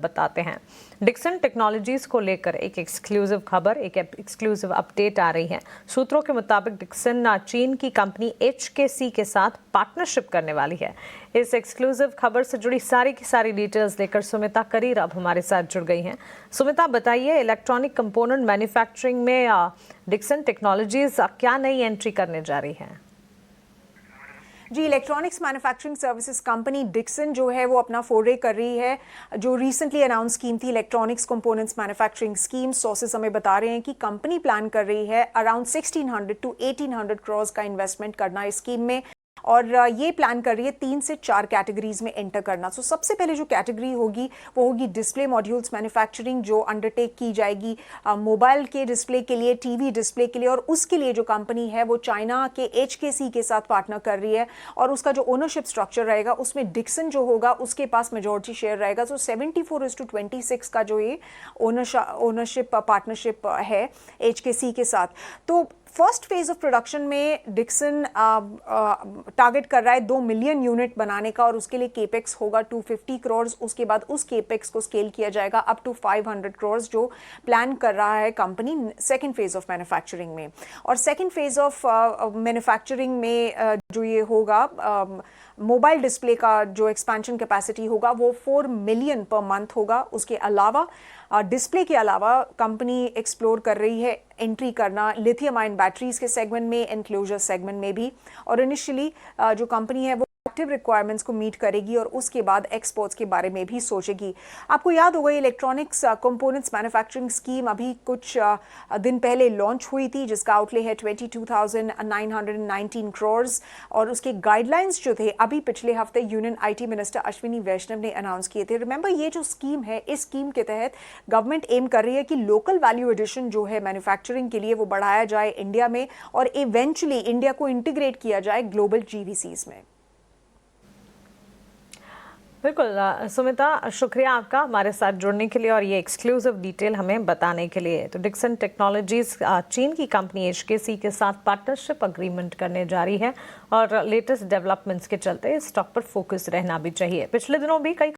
बताते हैं। Dixon technologies को लेकर एक एक्सक्लूसिव खबर, एक एक्सक्लूसिव अपडेट आ रही है। सूत्रों के मुताबिक डिक्सन चीन की कंपनी HKC के साथ पार्टनरशिप करने वाली है। इस एक्सक्लूसिव खबर से जुड़ी सारी की सारी डिटेल्स लेकर सुमिता करीर अब हमारे साथ जुड़ गई हैं। सुमिता, बताइए, इलेक्ट्रॉनिक कंपोनेंट मैन्युफैक्चरिंग में डिक्सन टेक्नोलॉजीज क्या नई एंट्री करने जा रही है? जी, electronics manufacturing services company Dixon जो है वो अपना फोरे कर रही है। जो रिसेंटली अनाउंस स्कीम थी electronics components manufacturing scheme, sources हमें बता रहे हैं कि कंपनी प्लान कर रही है अराउंड 1600 to 1800 करोड़ का इन्वेस्टमेंट करना इस स्कीम में, और ये प्लान कर रही है 3 से 4 कैटेगरीज में एंटर करना। सो सबसे पहले जो कैटेगरी होगी वो होगी डिस्प्ले मॉड्यूल्स मैन्युफैक्चरिंग, जो अंडरटेक की जाएगी मोबाइल के डिस्प्ले के लिए, टीवी डिस्प्ले के लिए, और उसके लिए जो कंपनी है वो चाइना के HKC के साथ पार्टनर कर रही है, और उसका जो ओनरशिप स्ट्रक्चर रहेगा उसमें डिक्सन जो होगा उसके पास मेजॉरिटी शेयर रहेगा। सो 74:26 का जो ये ओनरशिप पार्टनरशिप है HKC के साथ। तो फर्स्ट फेज ऑफ प्रोडक्शन में डिक्सन टारगेट कर रहा है 2 मिलियन यूनिट बनाने का, और उसके लिए केपेक्स होगा 250 करोड़। उसके बाद उस केपेक्स को स्केल किया जाएगा अप टू 500 करोड़, जो प्लान कर रहा है company second phase of manufacturing में। और सेकंड फेज ऑफ मैन्युफैक्चरिंग में जो ये होगा मोबाइल डिस्प्ले का जो एक्सपेंशन कैपेसिटी होगा वो 4 मिलियन पर मंथ होगा। उसके अलावा डिस्प्ले के अलावा कंपनी एक्सप्लोर कर रही है एंट्री करना लिथियम आयन बैटरीज के सेगमेंट में, एनक्लोजर सेगमेंट में भी, और इनिशियली जो कंपनी है वो एक्टिव रिक्वायरमेंट्स को मीट करेगी और उसके बाद एक्सपोर्ट्स के बारे में भी सोचेगी। आपको याद होगा इलेक्ट्रॉनिक्स कंपोनेंट्स मैन्युफैक्चरिंग स्कीम अभी कुछ दिन पहले लॉन्च हुई थी, जिसका आउटले है 22,919 करोड़, और उसके गाइडलाइंस जो थे अभी पिछले हफ्ते यूनियन IT मिनिस्टर अश्विनी वैष्णव ने अनाउंस किए थे। रिमेंबर, ये जो स्कीम है, इस स्कीम के तहत गवर्नमेंट एम कर रही है कि लोकल वैल्यू एडिशन जो है मैन्युफैक्चरिंग के लिए वो बढ़ाया जाए इंडिया में, और इवेंचुअली इंडिया को इंटीग्रेट किया जाए ग्लोबल GVCs में। बिल्कुल सुमिता, शुक्रिया आपका हमारे साथ जुड़ने के लिए और ये एक्सक्लूसिव डिटेल हमें बताने के लिए। तो डिक्सन टेक्नोलॉजीज चीन की कंपनी HKC के साथ पार्टनरशिप अग्रीमेंट करने जा रही है, और लेटेस्ट डेवलपमेंट्स के चलते स्टॉक पर फोकस रहना भी चाहिए। पिछले दिनों भी कई